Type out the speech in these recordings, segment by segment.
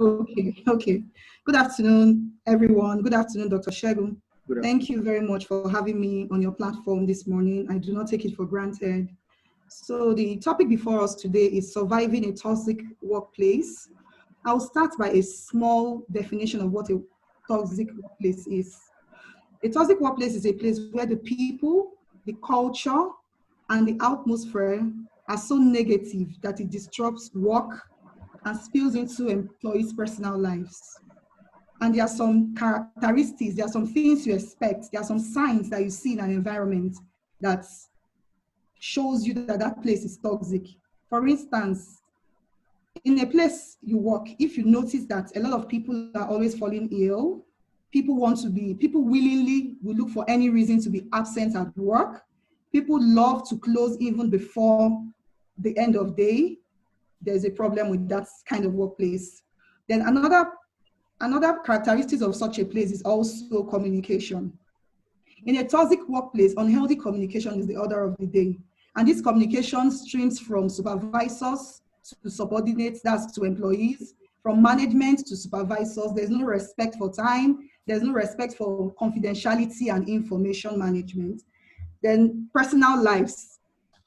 Okay, okay. Good afternoon, everyone. Good afternoon, Dr. Segun. Good afternoon. Thank you very much for having me on your platform this morning. I do not take it for granted. So the topic before us today is surviving a toxic workplace. I'll start by a small definition of what a toxic workplace is. A toxic workplace is a place where the people, the culture, and the atmosphere are so negative that it disrupts work and spills into employees' personal lives. And there are some characteristics, there are some things you expect, there are some signs that you see in an environment that shows you that that place is toxic. For instance, in a place you work, if you notice that a lot of people are always falling ill, people willingly will look for any reason to be absent at work. People love to close even before the end of day. There's a problem with that kind of workplace. Then another characteristic of such a place is also communication. In a toxic workplace, unhealthy communication is the order of the day. And this communication streams from supervisors to subordinates, that's to employees, from management to supervisors. There's no respect for time. There's no respect for confidentiality and information management. Then personal lives.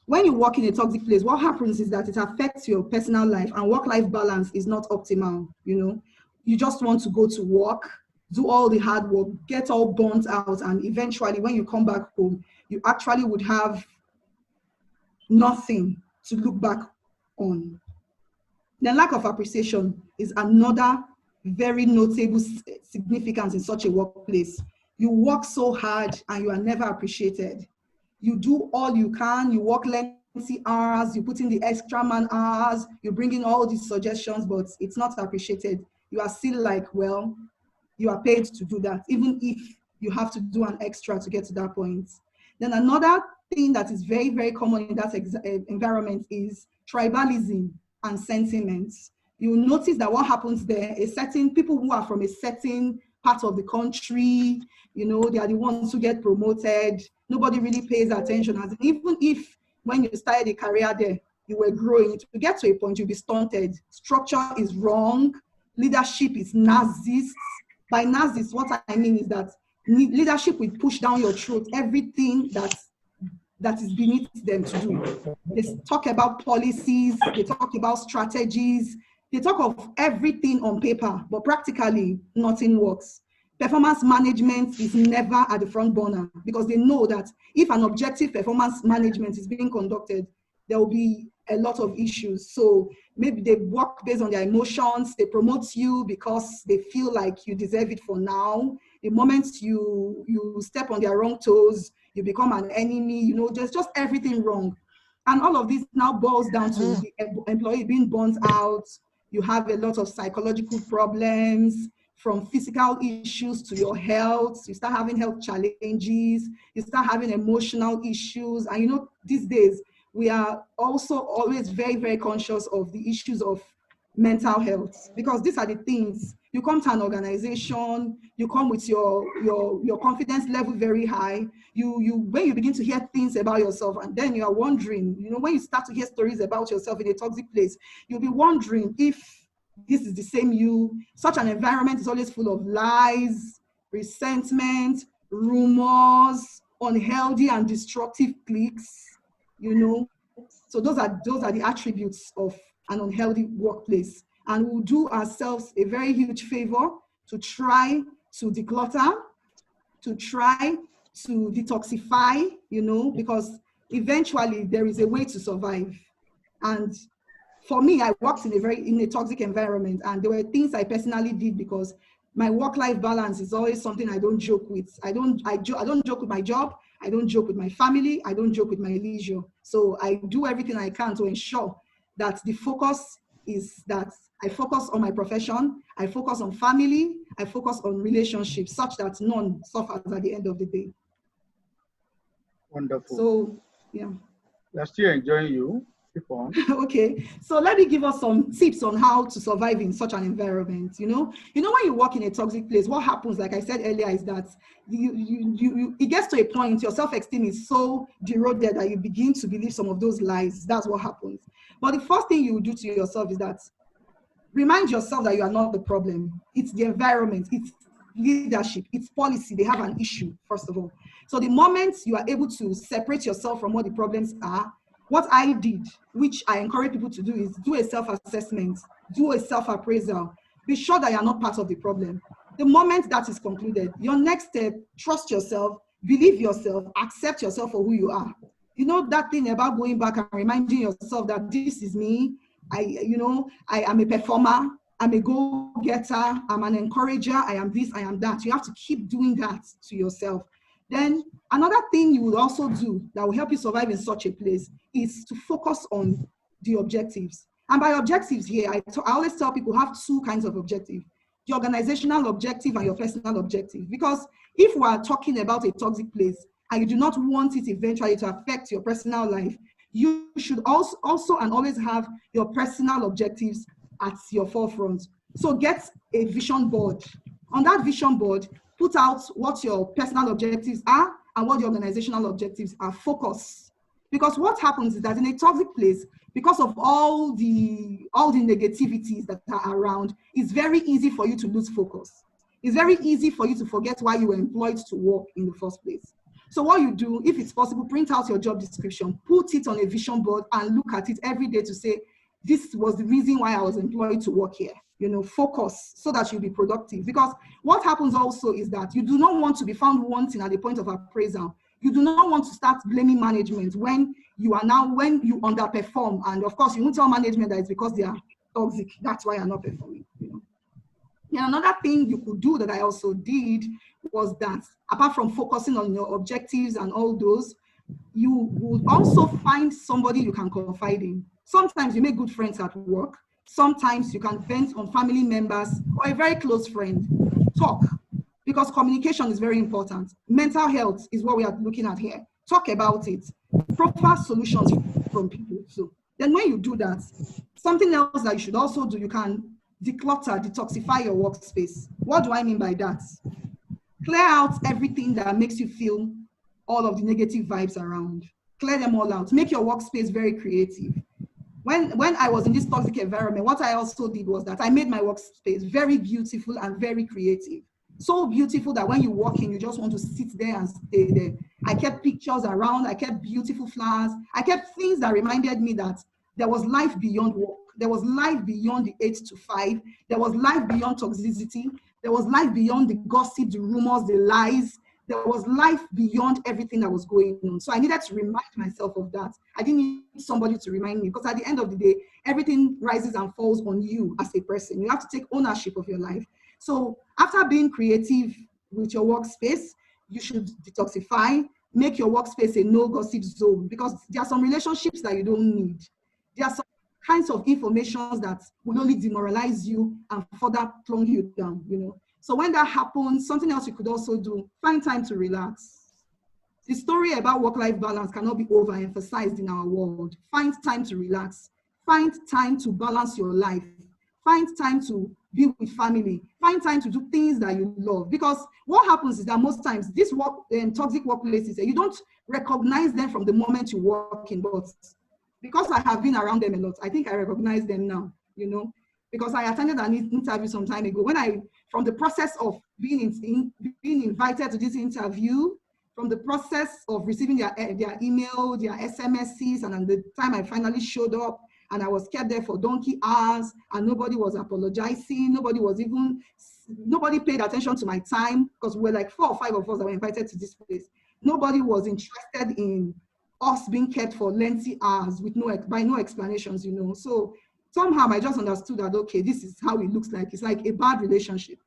When you work in a toxic place, what happens is that it affects your personal life, and work-life balance is not optimal. You just want to go to work, do all the hard work, get all burnt out, and eventually when you come back home, you actually would have nothing to look back on. The lack of appreciation is another very notable significance in such a workplace. You work so hard and you are never appreciated. You do all you can, you work lengthy hours, you put in the extra man hours, you bring in all these suggestions, but it's not appreciated. You are still like, well, you are paid to do that, even if you have to do an extra to get to that point. Then another thing that is very, very common in that environment is tribalism and sentiments. You will notice that what happens there is certain people who are from a certain part of the country, they are the ones who get promoted. Nobody really pays attention. As even if when you started a career there, you were growing, to get to a point, you'll be stunted. Structure is wrong. Leadership is Nazist. By Nazist, what I mean is that leadership will push down your throat everything that is beneath them to do. They talk about policies, they talk about strategies, they talk of everything on paper, but practically nothing works. Performance management is never at the front burner because they know that if an objective performance management is being conducted, there will be a lot of issues. So maybe they work based on their emotions, they promote you because they feel like you deserve it for now. The moment you step on their wrong toes, you become an enemy, there's just everything wrong. And all of this now boils down to the employee being burnt out. You have a lot of psychological problems, from physical issues to your health. You start having health challenges, you start having emotional issues. And these days, we are also always very, very conscious of the issues of mental health, because these are the things. You come to an organization, you come with your confidence level very high. When you begin to hear things about yourself, and then you are wondering, when you start to hear stories about yourself in a toxic place, you'll be wondering if this is the same you. Such an environment is always full of lies, resentment, rumors, unhealthy and destructive cliques, So those are the attributes of an unhealthy workplace. And we'll do ourselves a very huge favor to try to declutter, to try to detoxify, because eventually there is a way to survive. And for me, I worked in a toxic environment, and there were things I personally did because my work-life balance is always something I don't joke with. I don't joke with my job. I don't joke with my family. I don't joke with my leisure. So I do everything I can to ensure that the focus is that I focus on my profession, I focus on family, I focus on relationships, such that none suffers at the end of the day. Wonderful. So, yeah. We're still enjoying you. Keep on. Okay, so let me give us some tips on how to survive in such an environment. When you work in a toxic place, what happens, like I said earlier, is that it gets to a point, your self-esteem is so eroded that you begin to believe some of those lies. That's what happens. But the first thing you do to yourself is that Remind yourself that you are not the problem. It's the environment, it's leadership, it's policy. They have an issue, first of all. So the moment you are able to separate yourself from what the problems are, what I did, which I encourage people to do, is do a self-assessment, do a self-appraisal. Be sure that you are not part of the problem. The moment that is concluded, your next step, trust yourself, believe yourself, accept yourself for who you are. You know that thing about going back and reminding yourself that this is me. I am a performer, I'm a go-getter, I'm an encourager, I am this, I am that. You have to keep doing that to yourself. Then another thing you would also do that will help you survive in such a place is to focus on the objectives. And by objectives here, I always tell people have two kinds of objectives: the organizational objective and your personal objective. Because if we are talking about a toxic place and you do not want it eventually to affect your personal life, you should also and always have your personal objectives at your forefront. So get a vision board. On that vision board, put out what your personal objectives are and what the organizational objectives are. Focus. Because what happens is that in a toxic place, because of all the negativities that are around, it's very easy for you to lose focus. It's very easy for you to forget why you were employed to work in the first place. So what you do, if it's possible, print out your job description, put it on a vision board and look at it every day to say, this was the reason why I was employed to work here. Focus so that you'll be productive. Because what happens also is that you do not want to be found wanting at the point of appraisal. You do not want to start blaming management when you underperform. And of course, you won't tell management that it's because they are toxic. That's why you're not performing. And another thing you could do that I also did was that, apart from focusing on your objectives and all those, you would also find somebody you can confide in. Sometimes you make good friends at work. Sometimes you can vent on family members or a very close friend. Talk, because communication is very important. Mental health is what we are looking at here. Talk about it. Proper solutions from people. So then when you do that, something else that you should also do, you can declutter, detoxify your workspace. What do I mean by that? Clear out everything that makes you feel all of the negative vibes around. Clear them all out. Make your workspace very creative. When I was in this toxic environment, what I also did was that I made my workspace very beautiful and very creative. So beautiful that when you walk in, you just want to sit there and stay there. I kept pictures around, I kept beautiful flowers, I kept things that reminded me that there was life beyond work. There was life beyond the 8 to 5. There was life beyond toxicity. There was life beyond the gossip, the rumors, the lies. There was life beyond everything that was going on. So I needed to remind myself of that. I didn't need somebody to remind me, because at the end of the day, everything rises and falls on you as a person. You have to take ownership of your life. So after being creative with your workspace, you should detoxify, make your workspace a no gossip zone, because there are some relationships that you don't need. There are some kinds of information that will only demoralize you and further plunge you down, So when that happens, something else you could also do, find time to relax. The story about work-life balance cannot be overemphasized in our world. Find time to relax. Find time to balance your life. Find time to be with family. Find time to do things that you love. Because what happens is that most times, these toxic workplaces, you don't recognize them from the moment you walk in, but because I have been around them a lot, I think I recognize them now, because I attended an interview some time ago. From the process of being invited to this interview, from the process of receiving their email, their SMSs, and then the time I finally showed up, and I was kept there for donkey hours, and nobody was apologizing, nobody paid attention to my time, because we were like 4 or 5 of us that were invited to this place. Nobody was interested in us being kept for lengthy hours with no explanations, So somehow I just understood that, okay, this is how it looks like. It's like a bad relationship.